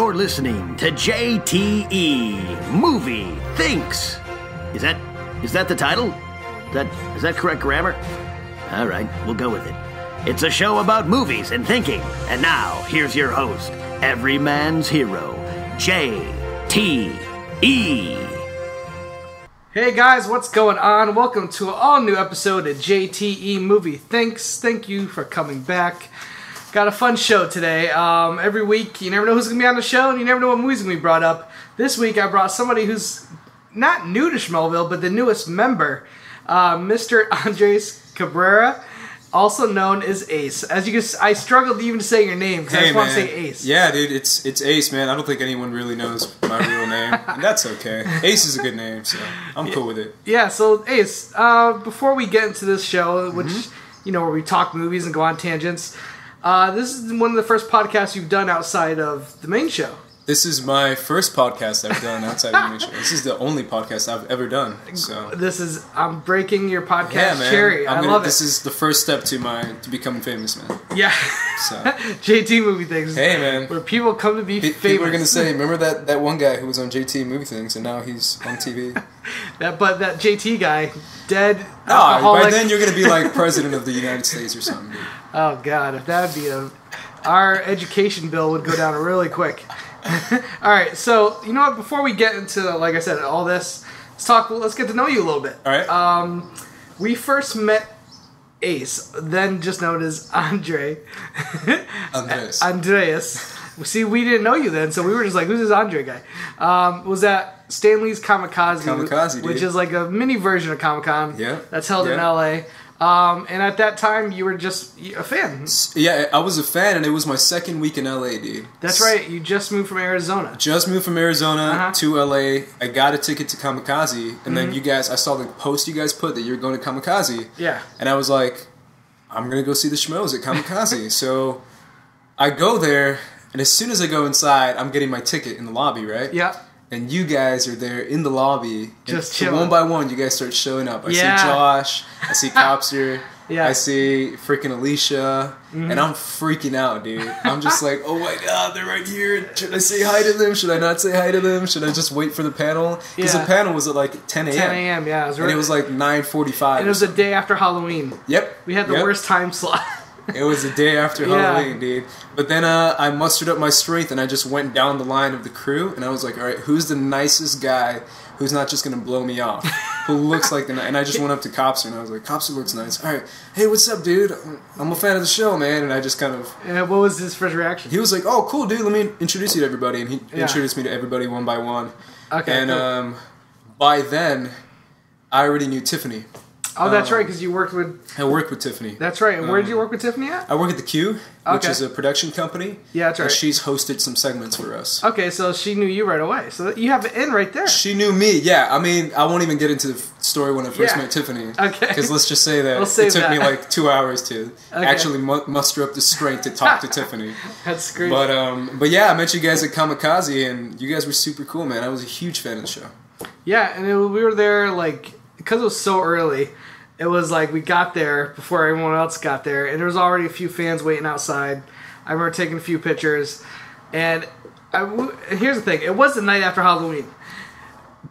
You're listening to JTE Movie Thinks. Is that the title? Is that correct grammar? All right, we'll go with it. It's a show about movies and thinking. And now, here's your host, every man's hero, JTE. Hey guys, what's going on? Welcome to an all-new episode of JTE Movie Thinks. Thank you for coming back. Got a fun show today. Every week, you never know who's going to be on the show, and you never know what movie's going to be brought up. This week, I brought somebody who's not new to Schmoeville, but the newest member, Mr. Andres Cabrera, also known as Ace. As you can, I struggled even to say your name because I just want to say Ace. Yeah, dude, it's Ace, man. I don't think anyone really knows my real name, and that's okay. Ace is a good name, so I'm cool with it. Yeah, so Ace, before we get into this show, which you know where we talk movies and go on tangents, this is one of the first podcasts you've done outside of the main show. This is my first podcast I've done outside of the main show. This is the only podcast I've ever done. So I'm breaking your podcast cherry. I love it. This is the first step to becoming famous, man. Yeah. So JT Movie Things. Hey, man. Where people come to be famous. People are gonna say, remember that one guy who was on JT Movie Things and now he's on TV. That JT guy, dead. By then you're gonna be like president of the United States or something, dude. Oh God, if that would be our education bill would go down really quick. Alright, so, you know what, before we get into, like I said, all this, let's get to know you a little bit. Alright. We first met Ace, then just known as Andreas. See, we didn't know you then, so we were just like, who's this Andre guy? Was at Stanley's Kamikaze, dude. Which is like a mini version of Comic-Con. Yeah. That's held in LA. And at that time, you were just a fan. Yeah, I was a fan, and it was my second week in LA, dude. That's right. You just moved from Arizona. Just moved from Arizona to LA. I got a ticket to Kamikaze, and then I saw the post you guys put that you were going to Kamikaze. Yeah. And I was like, I'm going to go see the Schmoes at Kamikaze. So I go there, and as soon as I go inside, I'm getting my ticket in the lobby, right? Yeah. And you guys are there in the lobby. Just chilling. chilling. One by one, you guys start showing up. I see Josh. I see Copster. I see freaking Alicia. And I'm freaking out, dude. I'm just like, oh my God, they're right here. Should I say hi to them? Should I not say hi to them? Should I just wait for the panel? Because the panel was at like 10 a.m. 10 a.m., yeah. And it was like 9:45. And it was the day after Halloween. Yep. We had the worst time slot. It was the day after Halloween, dude. But then I mustered up my strength and I just went down the line of the crew and I was like, all right, who's the nicest guy who's not just going to blow me off? Who looks like the... And I just went up to Copster and I was like, Copster looks nice. All right, hey, what's up, dude? I'm a fan of the show, man. And I just kind of... Yeah, what was his first reaction? He was like, oh, cool, dude. Let me introduce you to everybody. And he introduced me to everybody one by one. Okay, and by then, I already knew Tiffany. Oh, that's right, because you worked with... I worked with Tiffany. That's right. And where did you work with Tiffany at? I work at the Q, which is a production company. Yeah, that's right. And she's hosted some segments for us. Okay, so she knew you right away. So you have an in right there. She knew me, yeah. I mean, I won't even get into the story when I first met Tiffany. Okay. Because let's just say that it took me like 2 hours to actually muster up the strength to talk to Tiffany. That's great. But yeah, I met you guys at Kamikaze, and you guys were super cool, man. I was a huge fan of the show. Yeah, and we were there, like, because it was so early... It was like we got there before everyone else got there, and there was already a few fans waiting outside. I remember taking a few pictures, and here's the thing: it was the night after Halloween.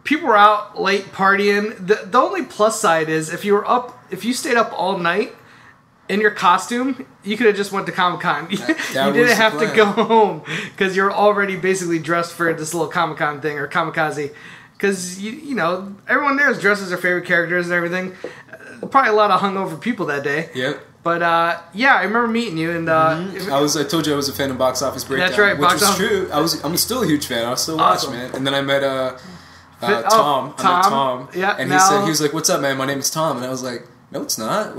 People were out late partying. The only plus side is if you stayed up all night in your costume, you could have just went to Comic-Con. You didn't have to go home because you're already basically dressed for this little Comic-Con thing or Kamikaze. Because, you know, everyone there is dressed as their favorite characters and everything. Probably a lot of hungover people that day. Yep. But, yeah, I remember meeting you. And I told you I was a fan of Box Office Breakdown. That's right. Which was true. I'm still a huge fan. I still watch, man. And then I met Tom. I met Tom. Yeah. And he was like, what's up, man? My name is Tom. And I was like, no, it's not.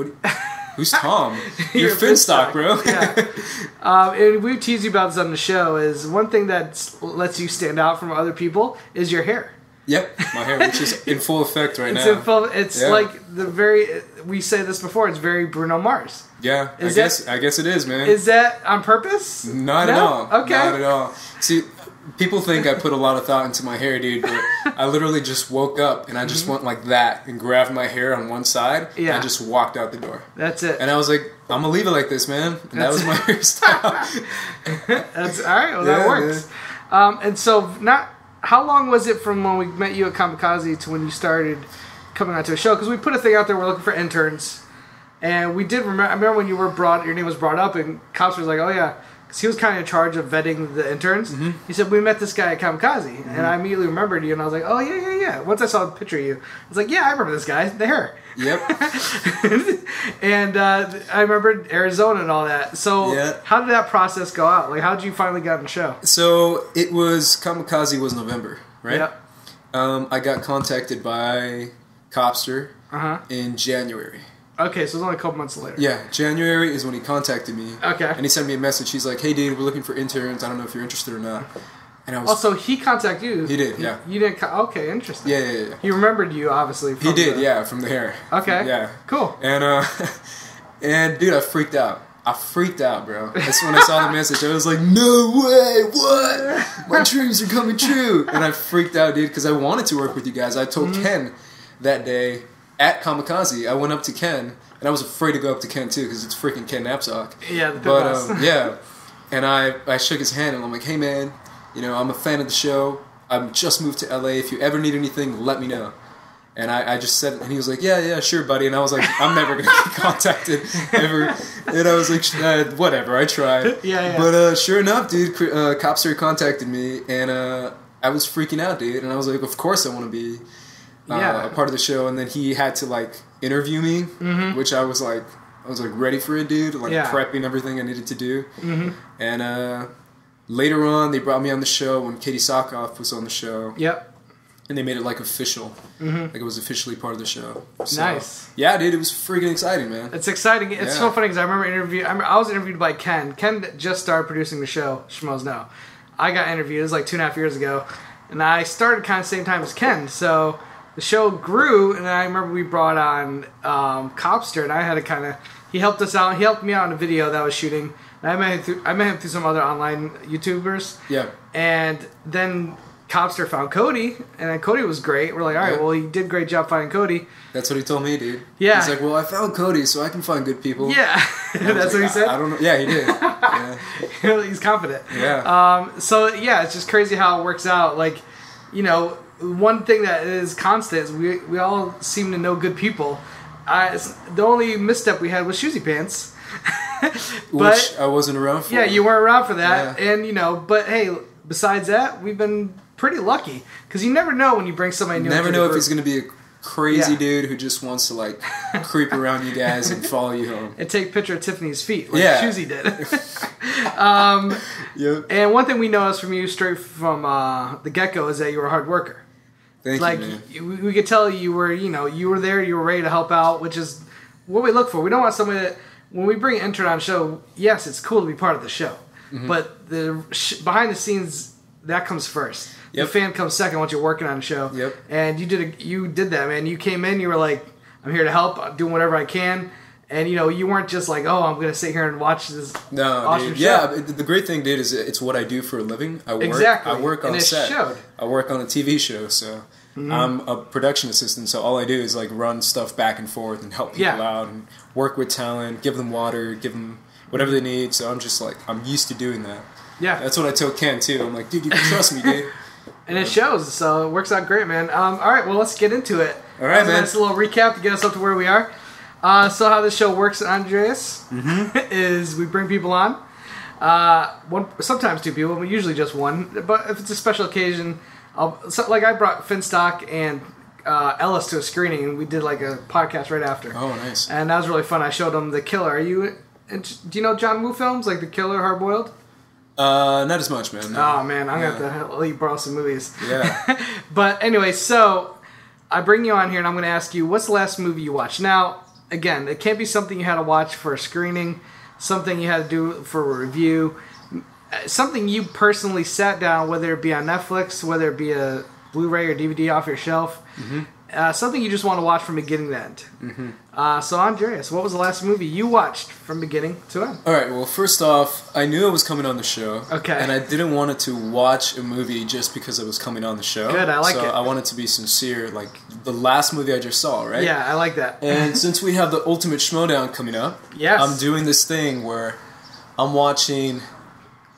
Who's Tom? You're Finstock, bro. Yeah. And we tease you about this on the show is one thing that lets you stand out from other people is your hair. Yep, my hair, which is in full effect right now. It's like we say this before, it's very Bruno Mars. Yeah, I guess it is, man. Is that on purpose? Not at all. Okay. Not at all. See, people think I put a lot of thought into my hair, dude, but I literally just woke up and I just went like that and grabbed my hair on one side and I just walked out the door. That's it. And I was like, I'm going to leave it like this, man. And that was my hairstyle. That's all right. Well, that works. And so, how long was it from when we met you at Kamikaze to when you started coming onto a show? Because we put a thing out there, we're looking for interns. And we did remember, I remember when your name was brought up, and Cops was like, oh yeah, because he was kind of in charge of vetting the interns. Mm-hmm. He said, we met this guy at Kamikaze. Mm-hmm. And I immediately remembered you, and I was like, oh yeah. Once I saw the picture of you, I was like, yeah, I remember this guy, the hair. Yep. And I remembered Arizona and all that. So how did that process go out? Like, how did you finally get on the show? So it was, Kamikaze was November, right? Yep. I got contacted by Copster in January. Okay, so it was only a couple months later. Yeah, January is when he contacted me. Okay. And he sent me a message. He's like, hey, dude, we're looking for interns. I don't know if you're interested or not. And I was... Also, he contacted you. He did, yeah. You didn't... Okay, interesting. Yeah. He remembered you, obviously. He did, yeah, from the hair. Okay. Yeah. Cool. And dude, I freaked out. Bro. That's when I saw the message. I was like, no way, what? My dreams are coming true. And I freaked out, dude, because I wanted to work with you guys. I told Ken that day at Kamikaze, I went up to Ken, and I was afraid to go up to Ken too, because it's freaking Ken Knapsack. Yeah, the boss. Yeah. And I shook his hand, and I'm like, hey man, I'm a fan of the show. I'm just moved to LA. If you ever need anything, let me know. And I just said, and he was like, yeah, sure, buddy. And I was like, I'm never going to get contacted ever. And I was like, whatever, I tried. Yeah. But sure enough, dude, Copster contacted me, and I was freaking out, dude. And I was like, of course I want to be a part of the show. And then he had to, like, interview me, which I was like ready for it, dude. Like, prepping everything I needed to do. Mm-hmm. And later on, they brought me on the show when Katie Sokoff was on the show. Yep. And they made it, like, official. Mm-hmm. Like, it was officially part of the show. So, nice. Yeah, dude, it was freaking exciting, man. It's exciting. It's so funny because I remember I was interviewed by Ken. Ken just started producing the show, Schmoes Know. I got interviewed. It was like 2.5 years ago. And I started kind of the same time as Ken. So the show grew, and I remember we brought on Copster, and I had to kind of... He helped us out. He helped me out in a video that I was shooting. And I met him through some other online YouTubers. Yeah. And then... Copster found Cody, and then Cody was great. We're like, all right, well, he did a great job finding Cody. That's what he told me, dude. Yeah. He's like, well, I found Cody, so I can find good people. Yeah. That's what he said? I don't know. Yeah, he did. Yeah. He's confident. Yeah. So, yeah, it's just crazy how it works out. Like, one thing that is constant is we all seem to know good people. The only misstep we had was Shoesy Pants. Which I wasn't around for. Yeah, you weren't around for that. Yeah. And, but hey, besides that, we've been... pretty lucky, because you never know when you bring somebody new. Never know if he's going to be a crazy dude who just wants to like creep around you guys and follow you home and take a picture of Tiffany's feet, like Shoesy did. Yep. And one thing we noticed from you straight from the get-go is that you were a hard worker. Thank you, man. We could tell you were, you were there, you were ready to help out, which is what we look for. We don't want somebody that, when we bring an intern on the show, yes, it's cool to be part of the show, but the behind the scenes, that comes first. Yep. The fan comes second once you're working on the show. Yep. And you did that, man. You came in, you were like, I'm here to help, I'm doing whatever I can. And, you weren't just like, oh, I'm going to sit here and watch this awesome show. Yeah, the great thing, dude, is it's what I do for a living. I work on set. I work on a TV show, so I'm a production assistant, so all I do is, like, run stuff back and forth and help people out and work with talent, give them water, give them whatever they need. So I'm just, like, I'm used to doing that. Yeah. That's what I told Ken, too. I'm like, dude, you can trust me, dude. And it shows, so it works out great, man. All right, well, let's get into it. All right, man. Just a little recap to get us up to where we are. So how this show works, Andreas, is we bring people on. Sometimes two people, but usually just one. But if it's a special occasion, I brought Finstock and Ellis to a screening, and we did like a podcast right after. Oh, nice. And that was really fun. I showed them The Killer. Do you know John Woo films, like The Killer, Hard Boiled? Not as much, man. No. Oh, man, I'm going to have to let you borrow some movies. Yeah. But anyway, so I bring you on here, and I'm going to ask you, what's the last movie you watched? Now, again, it can't be something you had to watch for a screening, something you had to do for a review, something you personally sat down, whether it be on Netflix, whether it be a Blu-ray or DVD off your shelf, something you just want to watch from beginning to end. So, Andreas, what was the last movie you watched from beginning to end? All right, well, first off, I knew I was coming on the show. Okay. And I didn't want it to watch a movie just because I was coming on the show. Good, I like it. So I wanted to be sincere, like the last movie I just saw, right? Yeah, I like that. And since we have the Ultimate Schmoedown coming up, yes, I'm doing this thing where I'm watching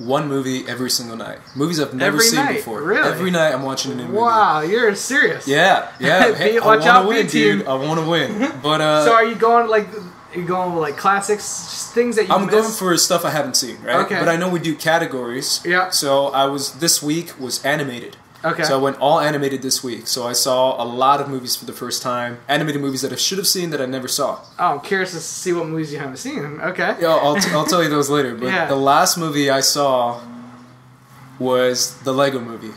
one movie every single night. Movies I've never Every seen night? before. Really? Every night I'm watching a new movie. Wow, you're serious. Yeah. Hey, Watch I out, want to win, B-team. dude. I want to win. But So are you going with like classics, just things that you I'm miss? going for stuff I haven't seen, right? Okay. But I know we do categories. Yeah. So this week was animated. Okay. So I went all animated this week. So I saw a lot of movies for the first time. Animated movies that I should have seen that I never saw. Oh, I'm curious to see what movies you haven't seen. Okay. Yeah, I'll tell you those later. But the last movie I saw was the Lego Movie.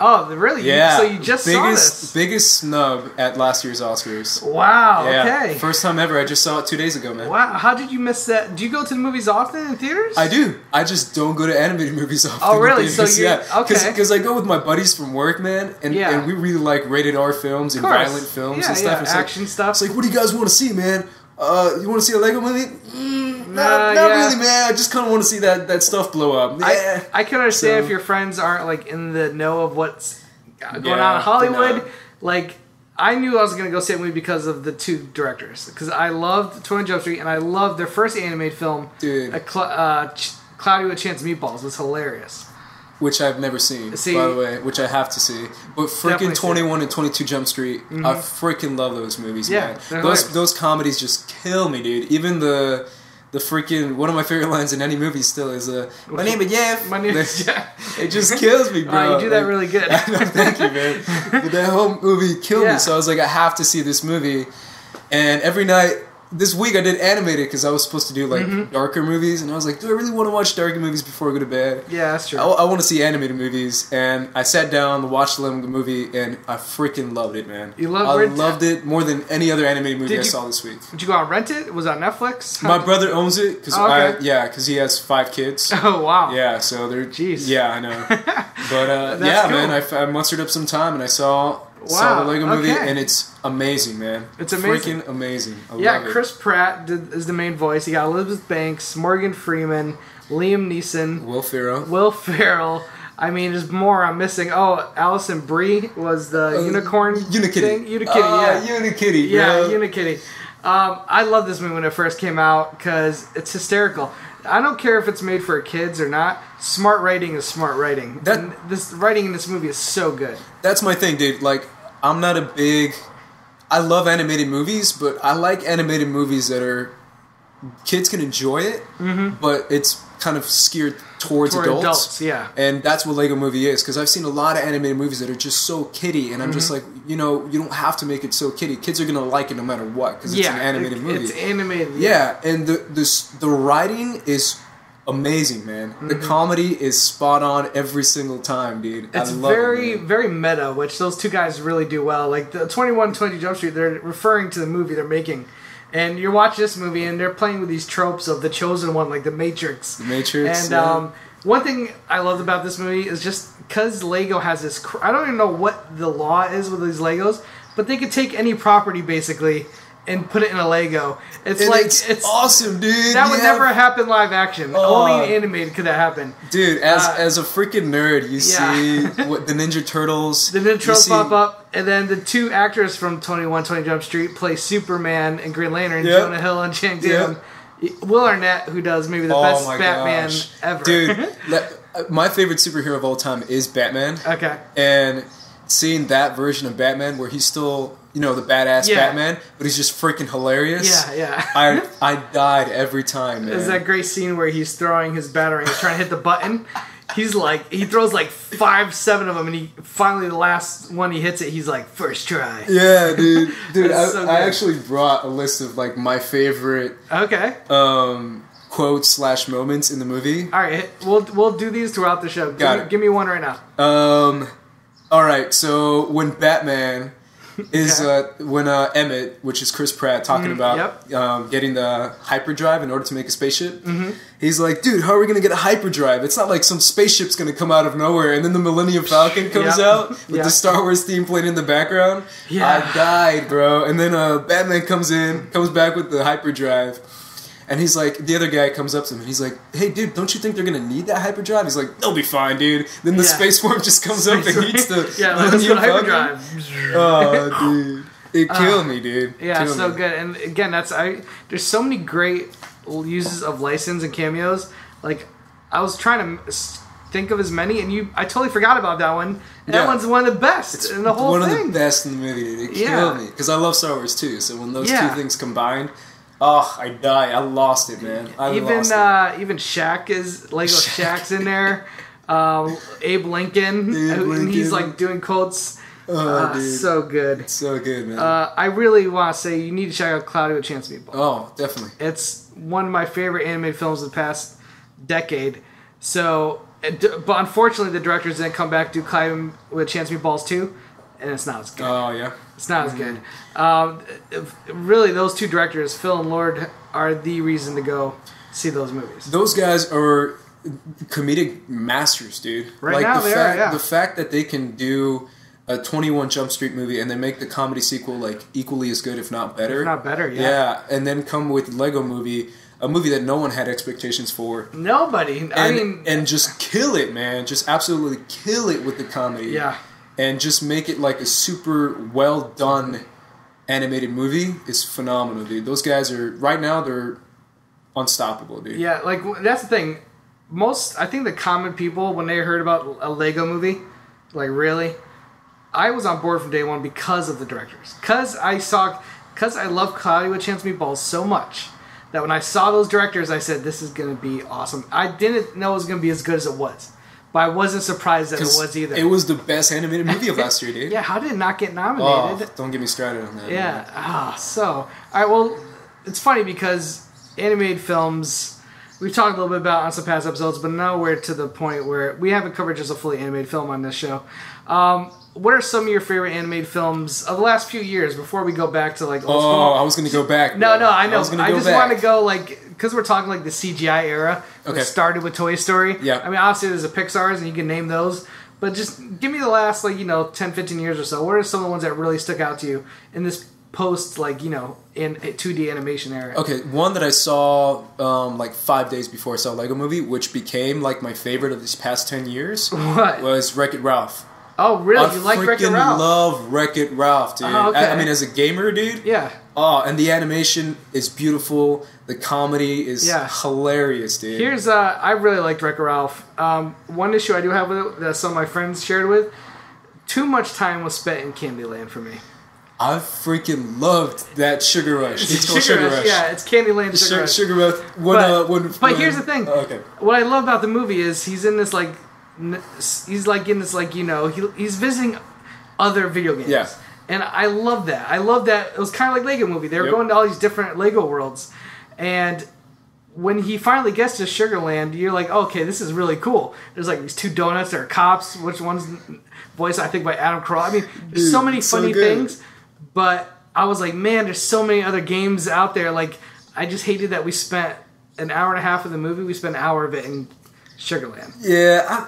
Oh, really? Yeah. So you just saw this? Biggest snub at last year's Oscars. Wow, Yeah. okay. First time ever. I just saw it 2 days ago, man. Wow, how did you miss that? Do you go to the movies often in theaters? I do. I just don't go to animated movies often. Oh, really? in theaters. So you're... Okay. Because I go with my buddies from work, man, and we really like rated R films and violent films and stuff. Yeah, action stuff. It's like, what do you guys want to see, man? You want to see a Lego movie? Not really, man. I just kind of want to see that stuff blow up. Yeah. I can understand if your friends aren't like in the know of what's going on in Hollywood. Like, I knew I was going to go see a movie because of the two directors. Because I loved 21 Jump Street, and I loved their first animated film, Dude. Cloudy with a Chance of Meatballs. It was hilarious. Which I've never seen, by the way, which I have to see. But freaking 21 and 22 Jump Street, I freaking love those movies, man. Those comedies just kill me, dude. Even the freaking, one of my favorite lines in any movie still is, my name is Jeff. My name is Jeff. It just kills me, bro. You do that really good. I know, thank you, man. But that whole movie killed me, so I was like, I have to see this movie. And every night, this week I did animated because I was supposed to do like darker movies, and I was like, do I really want to watch darker movies before I go to bed? Yeah, that's true. I want to see animated movies, and I sat down to watch the movie, and I freaking loved it, man. You loved it more than any other animated movie I saw this week. Did you go out and rent it? Was it on Netflix? My brother owns it because he has 5 kids. Oh wow! Yeah, so they're jeez. Yeah, I know. But yeah, cool. Man, I mustered up some time, and I saw the Lego movie, and it's amazing, man. It's amazing. Freaking amazing. I love it. Chris Pratt is the main voice. You got Elizabeth Banks, Morgan Freeman, Liam Neeson, Will Ferrell. I mean, there's more I'm missing. Oh, Alison Brie was the unicorn Unikitty thing. Unikitty, Unikitty, yeah, Unikitty. I love this movie when it first came out because it's hysterical. I don't care if it's made for kids or not. Smart writing is smart writing. This writing in this movie is so good. That's my thing, dude. Like, I'm not a big... I love animated movies, but I like animated movies that are... Kids can enjoy it, but it's kind of geared towards adults. Yeah. And that's what Lego Movie is, because I've seen a lot of animated movies that are just so kiddie, and I'm just like, you don't have to make it so kiddie. Kids are going to like it no matter what, because it's an animated movie. It's animated. Yeah, and the writing is amazing, man. The comedy is spot on every single time, dude. It's very meta, which those two guys really do well. Like the 21 20 Jump Street, they're referring to the movie they're making. And you're watching this movie, and they're playing with these tropes of the chosen one, like the Matrix. And one thing I loved about this movie is just because Lego has this... I don't even know what the law is with these Legos, but they could take any property, basically, and put it in a Lego. It's awesome, dude. That would never happen live action. Only in animated could that happen. Dude, as a freaking nerd, you see what the Ninja Turtles. The Ninja Turtles pop up, and then the two actors from 21 20 Jump Street play Superman and Green Lantern, Jonah Hill and Channing Tatum. Will Arnett, who does maybe the best Batman ever. Dude, my favorite superhero of all time is Batman. Okay. And seeing that version of Batman where he's still... the badass Batman, but he's just freaking hilarious. Yeah. I died every time, man. There's that great scene where he's throwing his batarang, he's trying to hit the button. He's like, he throws like 5-7 of them, and he finally, the last one he hits it, he's like, first try. Yeah, dude. I actually brought a list of like my favorite quotes / moments in the movie. All right, we'll do these throughout the show. Give me one right now. All right, so when Batman is when Emmett, which is Chris Pratt, talking about getting the hyperdrive in order to make a spaceship. He's like, dude, how are we going to get a hyperdrive? It's not like some spaceship's going to come out of nowhere, and then the Millennium Falcon comes out with the Star Wars theme playing in the background. I died, bro. And then Batman comes back with the hyperdrive. And he's like, the other guy comes up to him and he's like, hey, dude, don't you think they're going to need that hyperdrive? He's like, they'll be fine, dude. Then the space worm just comes up and eats the Millennium hyperdrive. Oh, dude. It killed me, dude. Yeah, so good. And again, there's so many great uses of license and cameos. Like, I was trying to think of as many, and I totally forgot about that one. And that one's one of the best in the whole thing. One of the best in the movie, dude. It killed me. Because I love Star Wars, too. So when those two things combined, I die. I lost it, man. Even Shaq is... Lego Shaq's in there. Abe Lincoln. And he's, like, doing quotes. Oh, dude. So good. It's so good, man. I really want to say you need to check out Cloudy with a Chance of Meatballs. Oh, definitely. It's one of my favorite animated films of the past decade. So... But unfortunately, the directors didn't come back to do Cloudy with a Chance of Meatballs 2, and it's not as good. Oh, yeah? It's not as good. Really, those two directors, Phil and Lord, are the reason to go see those movies. Those guys are comedic masters, dude. Right now, they are, yeah. The fact that they can do a 21 Jump Street movie and then make the comedy sequel, like, equally as good, if not better. If not better, yeah. Yeah, and then come with Lego Movie... A movie that no one had expectations for. Nobody. And just kill it, man. Just absolutely kill it with the comedy. Yeah. And just make it like a super well done animated movie is phenomenal, dude. Those guys are right now they're unstoppable, dude. Yeah, like that's the thing. I think the common people when they heard about a Lego movie, like really, I was on board from day one because of the directors. Because I love Cloudy with a Chance of Meatballs so much. That when I saw those directors, I said, this is going to be awesome. I didn't know it was going to be as good as it was. But I wasn't surprised that it was either. It was the best animated movie of last year, dude. Yeah, how did it not get nominated? Oh, don't get me started on that. Yeah. All right, well, it's funny because animated films, we've talked a little bit about on some past episodes, but now we're to the point where we haven't covered just a fully animated film on this show. What are some of your favorite animated films of the last few years before we go back to like old school? I was going to go back. No, I know. I just want to go like, because we're talking like the CGI era. Okay. It started with Toy Story. Yeah. I mean, obviously there's the Pixar's and you can name those. But just give me the last 10, 15 years or so. What are some of the ones that really stuck out to you in this post in 2D animation era? Okay, one that I saw 5 days before I saw Lego Movie, which became like my favorite of these past 10 years. What? Was Wreck-It Ralph. Oh, really? You like Wreck-It Ralph? I love Wreck-It Ralph, dude. Oh, okay. I mean, as a gamer, dude. Yeah. Oh, and the animation is beautiful. The comedy is hilarious, dude. I really liked Wreck-It Ralph. One issue I do have with it that some of my friends shared with, too much time was spent in Candyland for me. I freaking loved that Sugar Rush. It's called Sugar Rush. Yeah, it's Candyland Sugar Rush. Sugar Rush. But here's the thing. Okay. What I love about the movie is he's in this he's visiting other video games. Yeah. And I love that. It was kind of like Lego Movie. They were going to all these different Lego worlds. And when he finally gets to Sugarland, you're like, okay, this is really cool. There's like these two donuts. There are cops. Which one's voiced, I think, by Adam Carolla. I mean, there's so many funny things. But I was like, man, there's so many other games out there. Like, I just hated that we spent an hour and a half of the movie. We spent an hour of it in Sugarland. Yeah,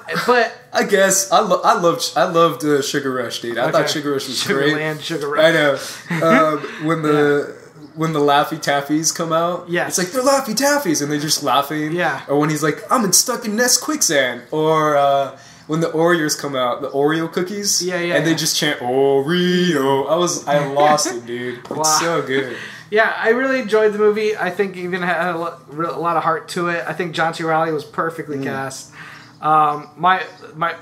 I guess I loved Sugar Rush, dude. I thought Sugar Rush was great. Sugarland, Sugar Rush. I know. When the Laffy Taffies come out, it's like they're Laffy Taffies and they're just laughing. Yeah. Or when he's like, I'm stuck in Nest Quicksand. Or when the Oreos come out, the Oreo cookies. And they just chant Oreo. I lost it, dude. It's so good. Yeah, I really enjoyed the movie. I think it even had a lot of heart to it. I think John C. Reilly was perfectly cast. My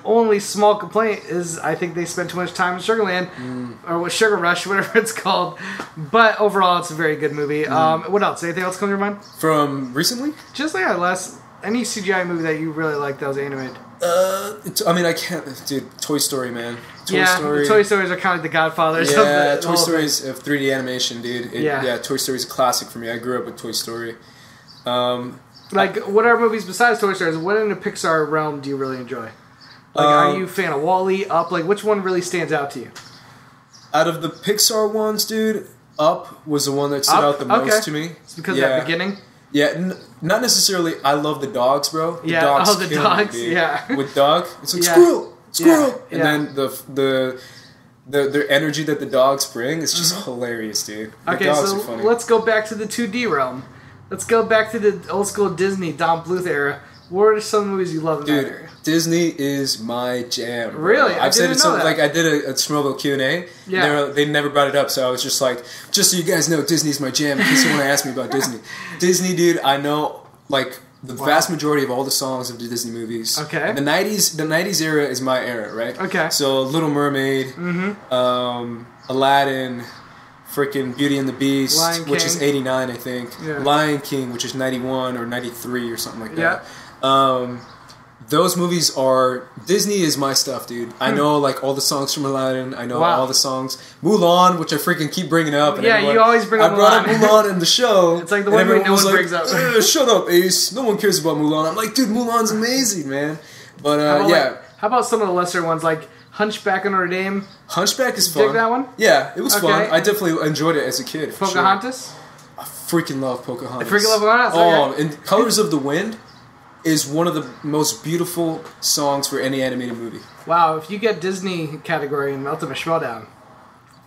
only small complaint is I think they spent too much time in Sugarland, or with Sugar Rush, whatever it's called. But overall, it's a very good movie. What else? Anything else come to your mind? From recently? Just any CGI movie that you really liked that was animated. I can't, dude. Toy Story, man. Toy Stories are kind of like the Godfathers. Yeah, Toy Stories of 3D animation, dude. Toy Story's a classic for me. I grew up with Toy Story. What are movies besides Toy Story? What in the Pixar realm do you really enjoy? Are you a fan of WALL-E, Up? Which one really stands out to you? Out of the Pixar ones, dude, Up was the one that stood out the most to me. It's because of that beginning? Yeah, not necessarily. I love the dogs, bro. The dogs. Me, yeah. With dog, it's like squirrel, and then the energy that the dogs bring is just hilarious, dude. The dogs are funny. Let's go back to the 2D realm. Let's go back to the old school Disney Don Bluth era. What are some movies you love in that era? Disney is my jam. Bro. Really? I've said it so. Like I did a Schmoes Q&A. Yeah. They never brought it up, so I was just like, just so you guys know, Disney's my jam. In case you want to ask me about Disney, dude. I know like The vast majority of all the songs of the Disney movies. Okay. The 90s era is my era, right? Okay. So Little Mermaid, Aladdin, freaking Beauty and the Beast, which is 89, I think. Yeah. Lion King, which is 91 or 93 or something like that. Yeah. Those movies are... Disney is my stuff, dude. I know, like, all the songs from Aladdin. I know all the songs. Mulan, which I freaking keep bringing up. And you always bring up Mulan. I brought up Mulan in the show. It's like the one no one brings up. Shut up, Ace. No one cares about Mulan. I'm like, dude, Mulan's amazing, man. But, how about some of the lesser ones, like Hunchback of Notre Dame? Hunchback is fun. Dig that one? Yeah, it was fun. I definitely enjoyed it as a kid. Pocahontas? Sure. I freaking love Pocahontas. Okay. And Colors of the Wind is one of the most beautiful songs for any animated movie. Wow, if you get Disney category in Ultimate Showdown,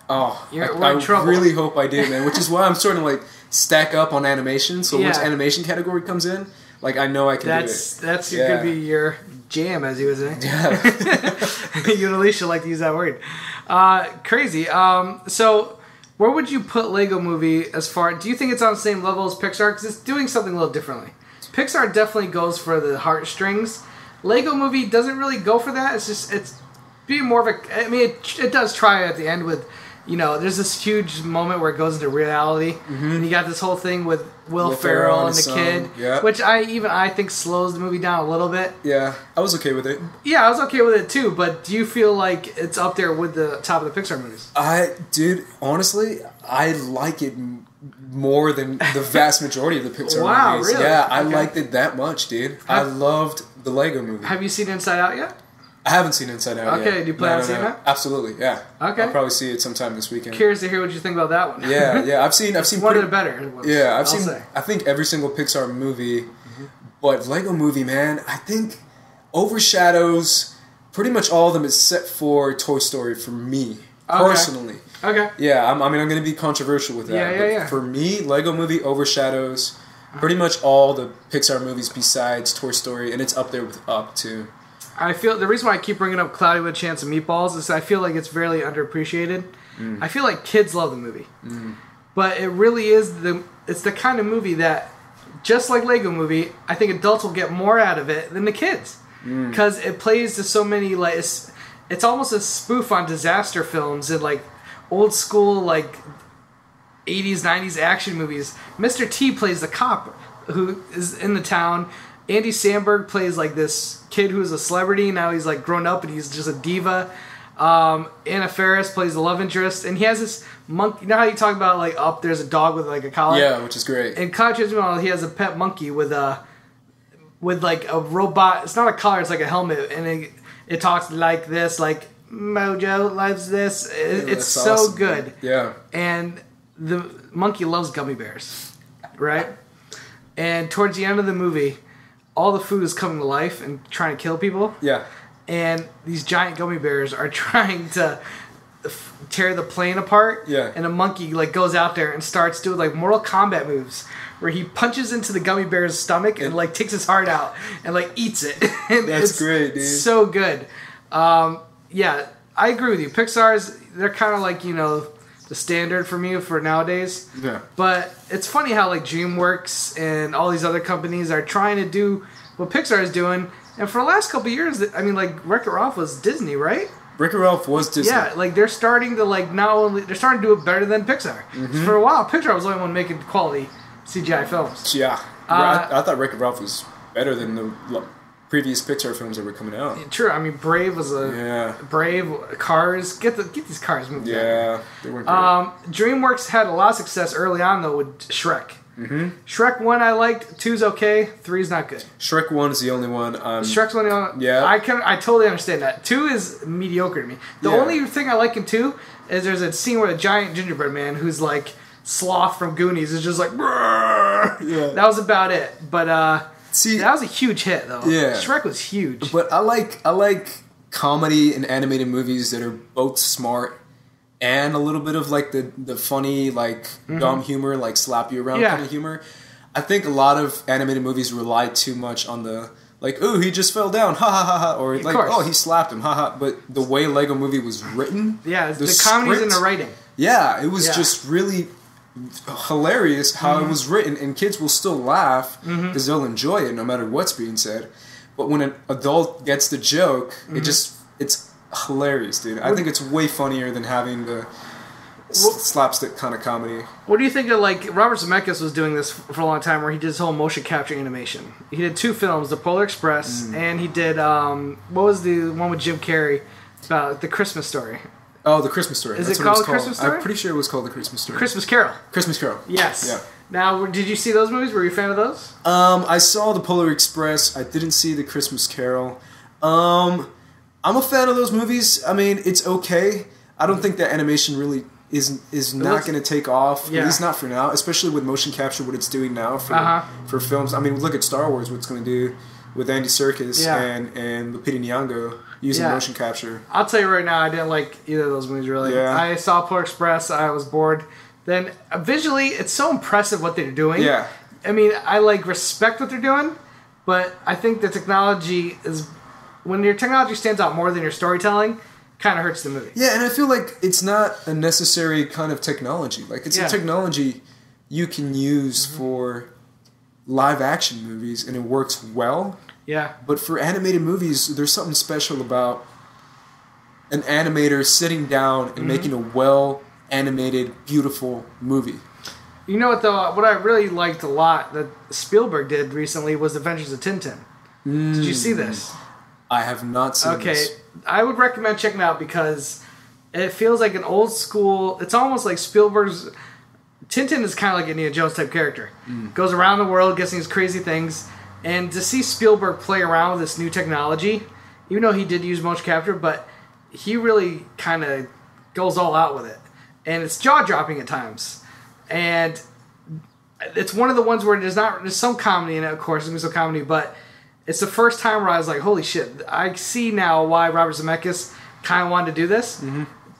we're in trouble. I really hope I do, man. Which is why I'm starting to like stack up on animation. So once animation category comes in, like I know I can do it. That's gonna be your jam, as you would say. Yeah. You and Alicia like to use that word. Crazy. So where would you put Lego Movie as far? Do you think it's on the same level as Pixar? Because it's doing something a little differently. Pixar definitely goes for the heartstrings. Lego Movie doesn't really go for that. It's being more of a... I mean, it does try at the end with, there's this huge moment where it goes into reality. Mm-hmm. And you got this whole thing with Will Ferrell and the kid, which I think slows the movie down a little bit. Yeah, I was okay with it. Yeah, I was okay with it too, but do you feel like it's up there with the top of the Pixar movies? Honestly, I like it more than the vast majority of the Pixar movies. Really? Yeah, I liked it that much, dude. I loved the Lego Movie. Have you seen Inside Out yet? I haven't seen Inside Out yet. Okay, do you plan on seeing that? Absolutely, yeah. Okay. I'll probably see it sometime this weekend. Curious to hear what you think about that one. Yeah. I've seen one of the better ones. Yeah, I've seen I think every single Pixar movie, but Lego Movie, man, I think overshadows pretty much all of them except for Toy Story for me. Personally. Okay. Yeah, I'm going to be controversial with that. Yeah. For me, Lego Movie overshadows pretty much all the Pixar movies besides Toy Story, and it's up there with Up, too. I feel the reason why I keep bringing up Cloudy with a Chance of Meatballs is I feel like it's very underappreciated. I feel like kids love the movie. But it really is it's the kind of movie that, just like Lego Movie, I think adults will get more out of it than the kids. Because it plays to so many, like... It's almost a spoof on disaster films and like old school like 80s, 90s action movies. Mr. T plays the cop who is in the town. Andy Samberg plays like this kid who is a celebrity. Now he's like grown up and he's just a diva. Anna Faris plays the love interest. And he has this monkey. You know how you talk about like Up, there's a dog with like a collar? Yeah, which is great. And he has a pet monkey with like a robot. It's not a collar, it's like a helmet. And it talks like this, like, Mojo loves this. It's so awesome, good. Yeah. And the monkey loves gummy bears, right? And towards the end of the movie, all the food is coming to life and trying to kill people. Yeah. And these giant gummy bears are trying to tear the plane apart. Yeah. And a monkey like goes out there and starts doing like Mortal Kombat moves where he punches into the gummy bear's stomach and like takes his heart out and like eats it. And that's great, dude. So good. Yeah, I agree with you. Pixar's, they're kind of like, the standard for me for nowadays. Yeah. But it's funny how like DreamWorks and all these other companies are trying to do what Pixar is doing. And for the last couple of years, I mean, like Wreck-It Ralph was Disney, right? Wreck-It Ralph was Disney. Yeah, like they're starting to like they're starting to do it better than Pixar. For a while, Pixar was the only one making quality CGI films. Yeah. I thought Wreck-It Ralph was better than the previous Pixar films that were coming out. True. I mean, Brave was Brave, Cars. Get these Cars moved. Yeah, they weren't great. DreamWorks had a lot of success early on though with Shrek. Shrek 1 I liked, 2's okay, 3's not good. Shrek 1 is the only one. Shrek's the only one. Yeah. I totally understand that. 2 is mediocre to me. The only thing I like in 2 is there's a scene where a giant gingerbread man who's like Sloth from Goonies is just like, yeah. That was about it. But that was a huge hit though. Yeah. Shrek was huge. But I like comedy and animated movies that are both smart and a little bit of like the funny, like dumb humor, like slap you around kind of humor. I think a lot of animated movies rely too much on the like, ooh, he just fell down, ha ha ha ha, or like, oh, he slapped him, ha ha. But the way Lego Movie was written, the comedy's in the writing. Yeah, it was just really hilarious how it was written, and kids will still laugh because they'll enjoy it no matter what's being said. But when an adult gets the joke, it's hilarious, dude. I think it's way funnier than having the slapstick kind of comedy. What do you think of, like, Robert Zemeckis was doing this for a long time, where he did his whole motion capture animation. He did 2 films, The Polar Express, and he did, what was the one with Jim Carrey about the Christmas Story? Oh, The Christmas Story. Is That's it what called Christmas Story? I'm pretty sure it was called The Christmas Story. Christmas Carol. Christmas Carol. Yes. Yeah. Now, did you see those movies? Were you a fan of those? I saw The Polar Express. I didn't see The Christmas Carol. I'm a fan of those movies. I mean, it's okay. I don't think that animation really is not going to take off. Yeah. At least not for now. Especially with motion capture, what it's doing now for films. I mean, look at Star Wars. What it's going to do with Andy Serkis and Lupita Nyong'o using motion capture. I'll tell you right now, I didn't like either of those movies really. Yeah. I saw Polar Express. I was bored. Then visually, it's so impressive what they're doing. Yeah. I mean, I like respect what they're doing, but I think the technology is, when your technology stands out more than your storytelling, kind of hurts the movie. Yeah, and I feel like it's not a necessary kind of technology. Like, it's a technology you can use for live action movies, and it works well. Yeah. But for animated movies, there's something special about an animator sitting down and making a well-animated, beautiful movie. You know what, though? What I really liked a lot that Spielberg did recently was Adventures of Tintin. Did you see this? I have not seen this. Okay, I would recommend checking it out because it feels like an old school... It's almost like Spielberg's... Tintin is kind of like an Indiana Jones type character. Goes around the world, gets these crazy things, and to see Spielberg play around with this new technology, even though he did use motion capture, but he really kind of goes all out with it. And it's jaw-dropping at times. And it's one of the ones where there's some comedy in it, of course, there's some comedy, but it's the first time where I was like, holy shit, I see now why Robert Zemeckis kind of wanted to do this,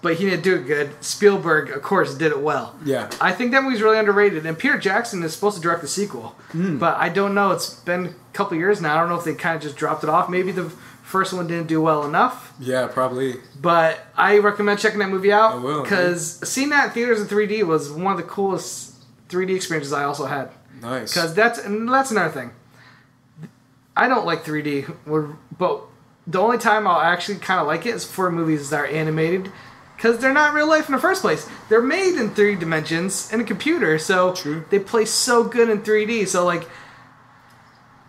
but he didn't do it good. Spielberg, of course, did it well. Yeah. I think that movie's really underrated, and Peter Jackson is supposed to direct the sequel, but I don't know, it's been a couple years now, I don't know if they kind of just dropped it off, maybe the first one didn't do well enough. Yeah, probably. But I recommend checking that movie out. I will. Because seeing that in theaters in 3D was one of the coolest 3D experiences I also had. Nice. Because that's another thing. I don't like 3D, but the only time I'll actually kind of like it is for movies that are animated. Because they're not real life in the first place. They're made in 3 dimensions in a computer, so they play so good in 3D. So, like,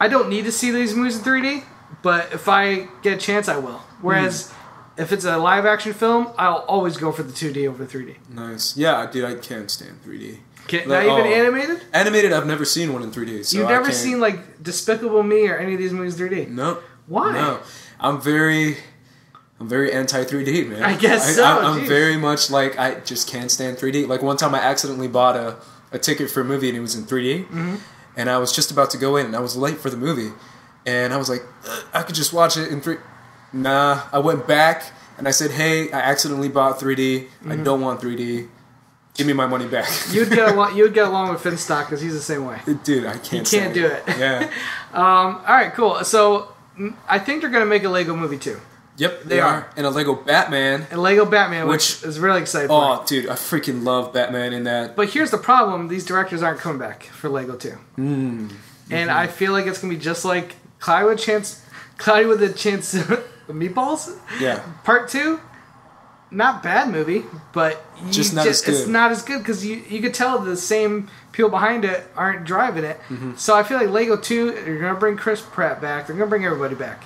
I don't need to see these movies in 3D. But if I get a chance, I will. Whereas, if it's a live-action film, I'll always go for the 2D over 3D. Nice. Yeah, dude, I can't stand 3D. Not even animated? Animated, I've never seen one in 3D. So You've never seen, like, Despicable Me or any of these movies in 3D? Nope. Why? No. I'm very anti-3D, man. I guess so. I'm very much like, I just can't stand 3D. Like, one time I accidentally bought a ticket for a movie and it was in 3D. And I was just about to go in and I was late for the movie. And I was like, I could just watch it in 3D. Nah, I went back and I said, hey, I accidentally bought 3D. I don't want 3D. Give me my money back. You'd get along with Finstock because he's the same way. Dude, I can't. He can't do it. Yeah. All right, cool. So I think they're gonna make a Lego movie too. Yep, they are. And a Lego Batman. And Lego Batman, which is really exciting. Oh, dude, I freaking love Batman in that. But here's the problem: these directors aren't coming back for Lego 2. And I feel like it's gonna be just like Cloudy with a Chance of Meatballs. Yeah. Part 2. Not bad movie, but just not as good. It's not as good because you could tell the same people behind it aren't driving it. So I feel like Lego 2, they're going to bring Chris Pratt back. They're going to bring everybody back.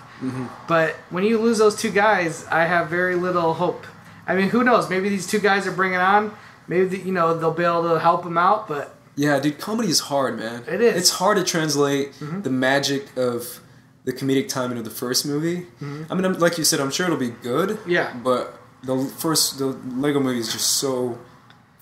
But when you lose those 2 guys, I have very little hope. I mean, who knows? Maybe these 2 guys are bringing on. Maybe they'll be able to help them out. But yeah, dude, comedy is hard, man. It is. It's hard to translate the magic of the comedic timing of the first movie. I mean, like you said, I'm sure it'll be good. Yeah. But the Lego movie is just so